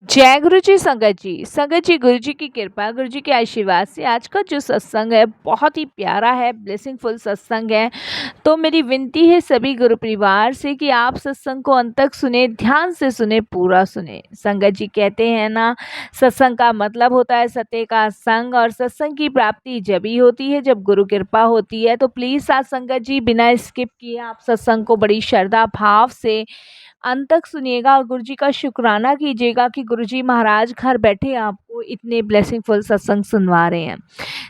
जय गुरु जी। संगत जी, गुरु जी की कृपा, गुरु जी के आशीर्वाद से आज का जो सत्संग है बहुत ही प्यारा है, ब्लेसिंगफुल सत्संग है। तो मेरी विनती है सभी गुरु परिवार से कि आप सत्संग को अंत तक सुने, ध्यान से सुने, पूरा सुने। संगत जी कहते हैं ना, सत्संग का मतलब होता है सत्य का संग, और सत्संग की प्राप्ति जब ही होती है जब गुरु कृपा होती है। तो प्लीज़ साथ संगत जी बिना स्किप किए आप सत्संग को बड़ी श्रद्धा भाव से अंत तक सुनिएगा और गुरु जी का शुक्राना कीजिएगा कि गुरु जी महाराज घर बैठे आपको इतने ब्लेसिंगफुल सत्संग सुनवा रहे हैं।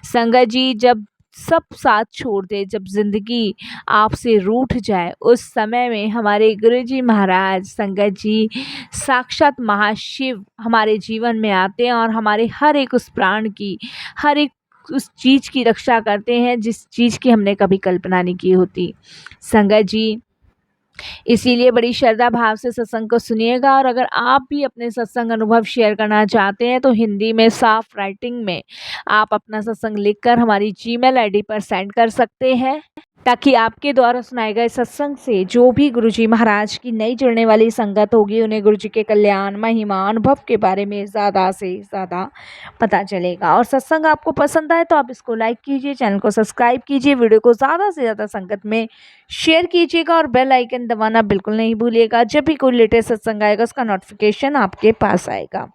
संगत जी, जब सब साथ छोड़ दे, जब जिंदगी आपसे रूठ जाए, उस समय में हमारे गुरु जी महाराज संगत जी साक्षात महाशिव हमारे जीवन में आते हैं और हमारे हर एक उस प्राण की, हर एक उस चीज़ की रक्षा करते हैं जिस चीज़ की हमने कभी कल्पना नहीं की होती। संगत जी, इसीलिए बड़ी श्रद्धा भाव से सत्संग को सुनिएगा। और अगर आप भी अपने सत्संग अनुभव शेयर करना चाहते हैं तो हिंदी में साफ राइटिंग में आप अपना सत्संग लिखकर हमारी जीमेल आईडी पर सेंड कर सकते हैं, ताकि आपके द्वारा सुनाए गए सत्संग से जो भी गुरुजी महाराज की नई जुड़ने वाली संगत होगी उन्हें गुरुजी के कल्याण, महिमा, अनुभव के बारे में ज़्यादा से ज़्यादा पता चलेगा। और सत्संग आपको पसंद आए तो आप इसको लाइक कीजिए, चैनल को सब्सक्राइब कीजिए, वीडियो को ज़्यादा से ज़्यादा संगत में शेयर कीजिएगा और बेल आइकन दबाना बिल्कुल नहीं भूलिएगा। जब भी कोई लेटेस्ट सत्संग आएगा उसका नोटिफिकेशन आपके पास आएगा।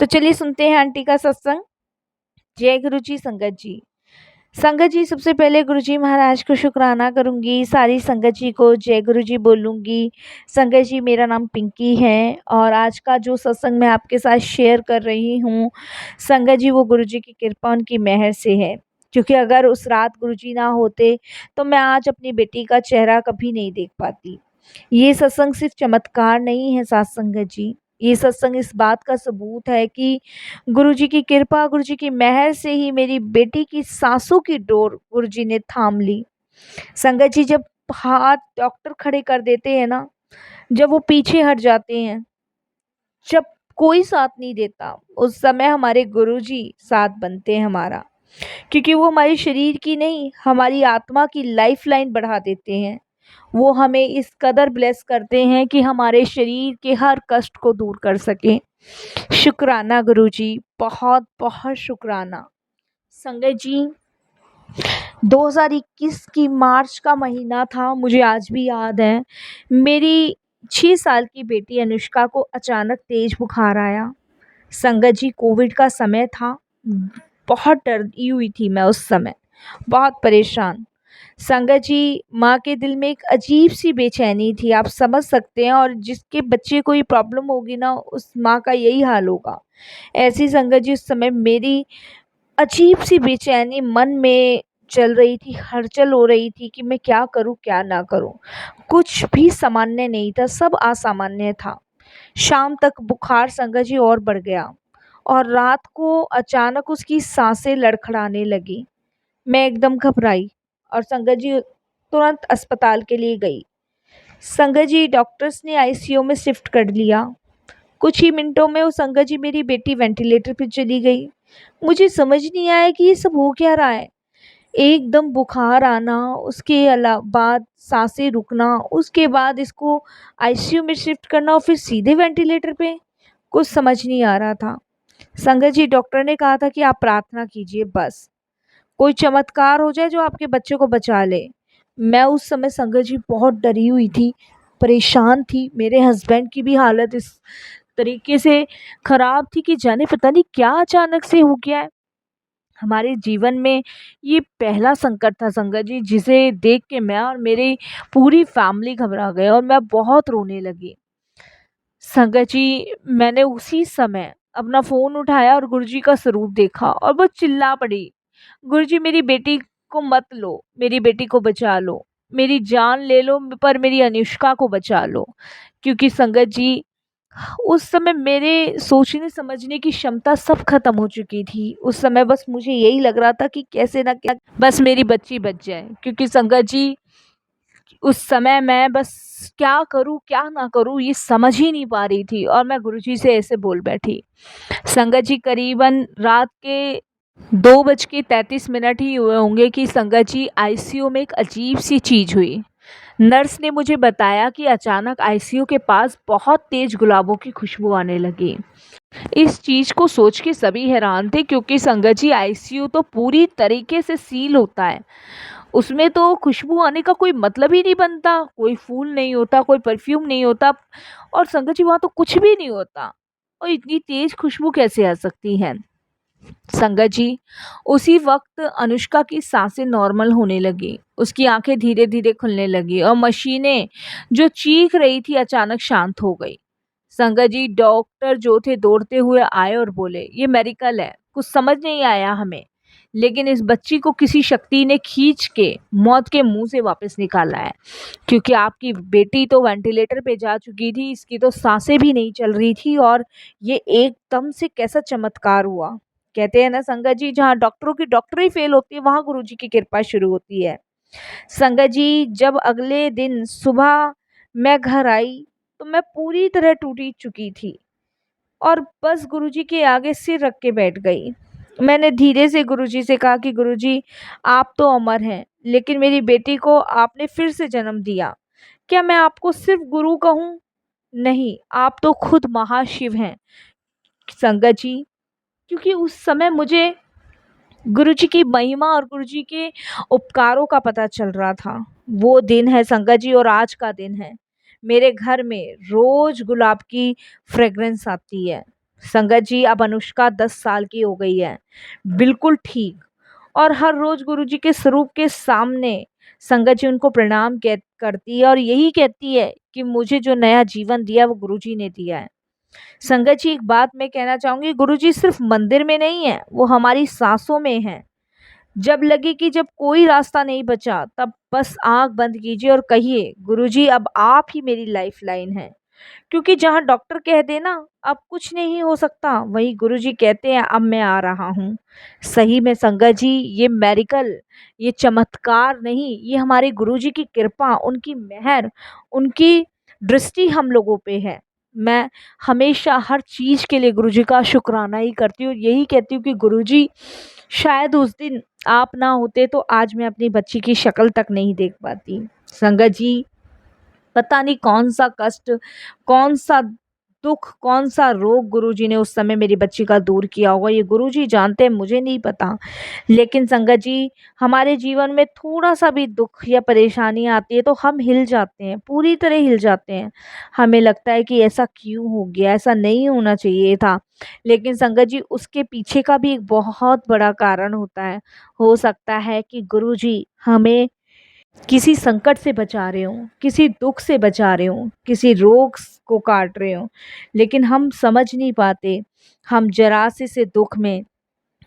तो चलिए सुनते हैं आंटी का सत्संग। जय गुरु जी। संगत जी, सबसे पहले गुरु जी महाराज को शुक्राना करूंगी, सारी संगत जी को जय गुरु जी बोलूंगी। संगत जी, मेरा नाम पिंकी है और आज का जो सत्संग मैं आपके साथ शेयर कर रही हूँ संगत जी, वो गुरु जी की कृपा, उनकी मेहर से है। क्योंकि अगर उस रात गुरु जी ना होते तो मैं आज अपनी बेटी का चेहरा कभी नहीं देख पाती। ये सत्संग सिर्फ चमत्कार नहीं है साथ संगत जी, ये सत्संग इस बात का सबूत है कि गुरु जी की कृपा, गुरु जी की मेहर से ही मेरी बेटी की सांसों की डोर गुरु जी ने थाम ली। संगत जी, जब हाथ डॉक्टर खड़े कर देते हैं ना, जब वो पीछे हट जाते हैं, जब कोई साथ नहीं देता, उस समय हमारे गुरु जी साथ बनते हैं हमारा। क्योंकि वो हमारे शरीर की नहीं, हमारी आत्मा की लाइफ लाइन बढ़ा देते हैं। वो हमें इस कदर ब्लेस करते हैं कि हमारे शरीर के हर कष्ट को दूर कर सकें। शुक्राना गुरुजी, बहुत बहुत शुक्राना। संगत जी, 2021 की मार्च का महीना था, मुझे आज भी याद है। मेरी 6 साल की बेटी अनुष्का को अचानक तेज बुखार आया। संगत जी, कोविड का समय था, बहुत डरी हुई थी मैं उस समय, बहुत परेशान। संगत जी, माँ के दिल में एक अजीब सी बेचैनी थी, आप समझ सकते हैं। और जिसके बच्चे को ये प्रॉब्लम होगी ना, उस माँ का यही हाल होगा। ऐसी संगत जी, उस समय मेरी अजीब सी बेचैनी मन में चल रही थी, हलचल हो रही थी कि मैं क्या करूं क्या ना करूं। कुछ भी सामान्य नहीं था, सब असामान्य था। शाम तक बुखार संगत जी और बढ़ गया और रात को अचानक उसकी सांसें लड़खड़ाने लगी। मैं एकदम घबराई और संगत जी तुरंत अस्पताल के लिए गई। संगत जी, डॉक्टर्स ने आईसीयू में शिफ्ट कर लिया। कुछ ही मिनटों में वो संगत जी मेरी बेटी वेंटिलेटर पे चली गई। मुझे समझ नहीं आया कि ये सब हो क्या रहा है। एकदम बुखार आना, उसके बाद सांसें रुकना, उसके बाद इसको आईसीयू में शिफ्ट करना और फिर सीधे वेंटिलेटर पे, कुछ समझ नहीं आ रहा था। संगत जी, डॉक्टर ने कहा था कि आप प्रार्थना कीजिए, बस कोई चमत्कार हो जाए जो आपके बच्चे को बचा ले। मैं उस समय संगत जी बहुत डरी हुई थी, परेशान थी। मेरे हस्बैंड की भी हालत इस तरीके से खराब थी कि जाने पता नहीं क्या अचानक से हो गया है। हमारे जीवन में ये पहला संकट था संगत जी, जिसे देख के मैं और मेरी पूरी फैमिली घबरा गए और मैं बहुत रोने लगी। संगत जी, मैंने उसी समय अपना फ़ोन उठाया और गुरुजी का स्वरूप देखा और वो चिल्ला पड़ी, गुरुजी मेरी बेटी को मत लो, मेरी बेटी को बचा लो, मेरी जान ले लो पर मेरी अनुष्का को बचा लो। क्योंकि संगत जी, उस समय मेरे सोचने समझने की क्षमता सब खत्म हो चुकी थी। उस समय बस मुझे यही लग रहा था कि कैसे ना क्या बस मेरी बच्ची बच जाए। क्योंकि संगत जी, उस समय मैं बस क्या करूं क्या ना करूं ये समझ ही नहीं पा रही थी और मैं गुरुजी से ऐसे बोल बैठी। संगत जी, करीबन रात के 2:33 ही हुए होंगे कि संगत जी आईसीयू में एक अजीब सी चीज़ हुई। नर्स ने मुझे बताया कि अचानक आईसीयू के पास बहुत तेज गुलाबों की खुशबू आने लगी। इस चीज को सोच के सभी हैरान थे, क्योंकि संगत जी आईसीयू तो पूरी तरीके से सील होता है। उसमें तो खुशबू आने का कोई मतलब ही नहीं बनता, कोई फूल नहीं होता, कोई परफ्यूम नहीं होता, और संगत जी वहाँ तो कुछ भी नहीं होता, और इतनी तेज खुशबू कैसे आ सकती है। संगत जी, उसी वक्त अनुष्का की सांसें नॉर्मल होने लगी, उसकी आंखें धीरे धीरे खुलने लगी, और मशीनें जो चीख रही थी अचानक शांत हो गई। संगत जी, डॉक्टर जो थे दौड़ते हुए आए और बोले, ये मेडिकल है, कुछ समझ नहीं आया हमें, लेकिन इस बच्ची को किसी शक्ति ने खींच के मौत के मुंह से वापस निकाला है, क्योंकि आपकी बेटी तो वेंटिलेटर पे जा चुकी थी, इसकी तो सांसें भी नहीं चल रही थी, और ये एकदम से कैसा चमत्कार हुआ। कहते हैं ना संगत जी, जहाँ डॉक्टरों की डॉक्टरी फेल होती है वहां गुरुजी की कृपा शुरू होती है। संगत जी, जब अगले दिन सुबह मैं घर आई तो मैं पूरी तरह टूटी चुकी थी, और बस गुरुजी के आगे सिर रख के बैठ गई। मैंने धीरे से गुरुजी से कहा कि गुरुजी, आप तो अमर हैं, लेकिन मेरी बेटी को आपने फिर से जन्म दिया। क्या मैं आपको सिर्फ गुरु कहूँ? नहीं, आप तो खुद महाशिव हैं संगत जी। क्योंकि उस समय मुझे गुरुजी की महिमा और गुरुजी के उपकारों का पता चल रहा था। वो दिन है संगत जी, और आज का दिन है। मेरे घर में रोज गुलाब की फ्रेग्रेंस आती है। संगत जी, अब अनुष्का 10 साल की हो गई है, बिल्कुल ठीक, और हर रोज गुरुजी के स्वरूप के सामने संगत जी उनको प्रणाम करती है, और यही कहती है कि मुझे जो नया जीवन दिया वो गुरुजी ने दिया है। संगत जी, एक बात मैं कहना चाहूंगी, गुरुजी सिर्फ मंदिर में नहीं है, वो हमारी सांसों में है। जब लगे कि जब कोई रास्ता नहीं बचा, तब बस आंख बंद कीजिए और कहिए, गुरुजी अब आप ही मेरी लाइफ लाइन है। क्योंकि जहाँ डॉक्टर कह देना अब कुछ नहीं हो सकता, वही गुरुजी कहते हैं अब मैं आ रहा हूँ। सही में संगत जी, ये मेरिकल, ये चमत्कार नहीं, ये हमारे गुरुजी की कृपा, उनकी मेहर, उनकी दृष्टि हम लोगों पे है। मैं हमेशा हर चीज के लिए गुरुजी का शुक्राना ही करती हूँ, यही कहती हूँ कि गुरुजी, शायद उस दिन आप ना होते तो आज मैं अपनी बच्ची की शक्ल तक नहीं देख पाती। संगत जी, पता नहीं कौन सा कष्ट, कौन सा दुख, कौन सा रोग गुरुजी ने उस समय मेरी बच्ची का दूर किया होगा, ये गुरुजी जानते हैं, मुझे नहीं पता। लेकिन संगत जी, हमारे जीवन में थोड़ा सा भी दुख या परेशानी आती है तो हम हिल जाते हैं, पूरी तरह हिल जाते हैं। हमें लगता है कि ऐसा क्यों हो गया, ऐसा नहीं होना चाहिए था। लेकिन संगत जी, उसके पीछे का भी एक बहुत बड़ा कारण होता है। हो सकता है कि गुरुजी हमें किसी संकट से बचा रहे हो, किसी दुख से बचा रहे हो, किसी रोग को काट रहे हो, लेकिन हम समझ नहीं पाते। हम जरा से दुख में,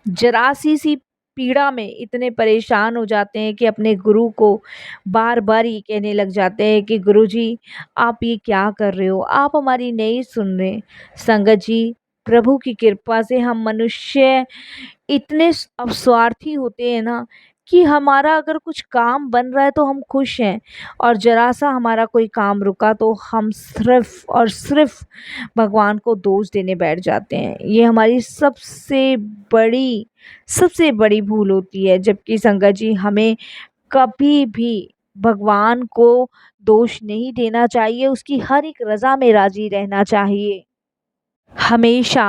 जरा सी पीड़ा में इतने परेशान हो जाते हैं कि अपने गुरु को बार बार ये कहने लग जाते हैं कि गुरुजी, आप ये क्या कर रहे हो, आप हमारी नहीं सुन रहे। संगत जी, प्रभु की कृपा से हम मनुष्य इतने अब स्वार्थी होते हैं ना, कि हमारा अगर कुछ काम बन रहा है तो हम खुश हैं, और जरा सा हमारा कोई काम रुका तो हम सिर्फ और सिर्फ भगवान को दोष देने बैठ जाते हैं। ये हमारी सबसे बड़ी भूल होती है। जबकि संगत जी, हमें कभी भी भगवान को दोष नहीं देना चाहिए, उसकी हर एक रजा में राजी रहना चाहिए। हमेशा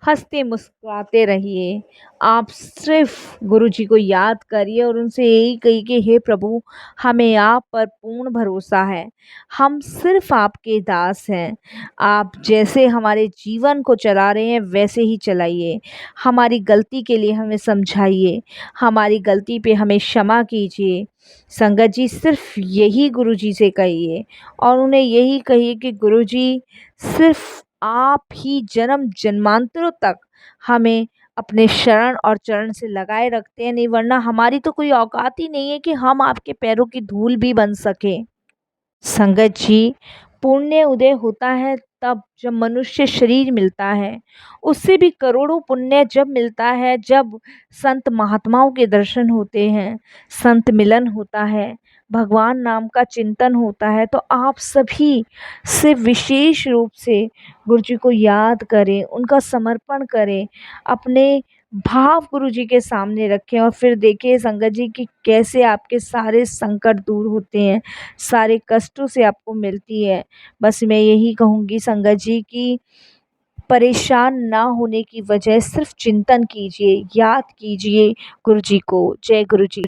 हंसते मुस्कुराते रहिए। आप सिर्फ गुरुजी को याद करिए और उनसे यही कहिए कि हे प्रभु, हमें आप पर पूर्ण भरोसा है, हम सिर्फ आपके दास हैं। आप जैसे हमारे जीवन को चला रहे हैं वैसे ही चलाइए। हमारी गलती के लिए हमें समझाइए, हमारी गलती पे हमें क्षमा कीजिए। संगत जी, सिर्फ यही गुरुजी से कहिए, और उन्हें यही कहिए कि गुरुजी, सिर्फ आप ही जन्म जन्मांतरों तक हमें अपने शरण और चरण से लगाए रखते हैं, नहीं वरना हमारी तो कोई औकात ही नहीं है कि हम आपके पैरों की धूल भी बन सके। संगत जी, पुण्य उदय होता है तब जब मनुष्य शरीर मिलता है, उससे भी करोड़ों पुण्य जब मिलता है जब संत महात्माओं के दर्शन होते हैं, संत मिलन होता है, भगवान नाम का चिंतन होता है। तो आप सभी से विशेष रूप से गुरु जी को याद करें, उनका समर्पण करें, अपने भाव गुरुजी के सामने रखें और फिर देखिए संगत जी कि कैसे आपके सारे संकट दूर होते हैं, सारे कष्टों से आपको मिलती है। बस मैं यही कहूँगी संगत जी कि परेशान ना होने की वजह सिर्फ चिंतन कीजिए, याद कीजिए गुरुजी को। जय गुरुजी।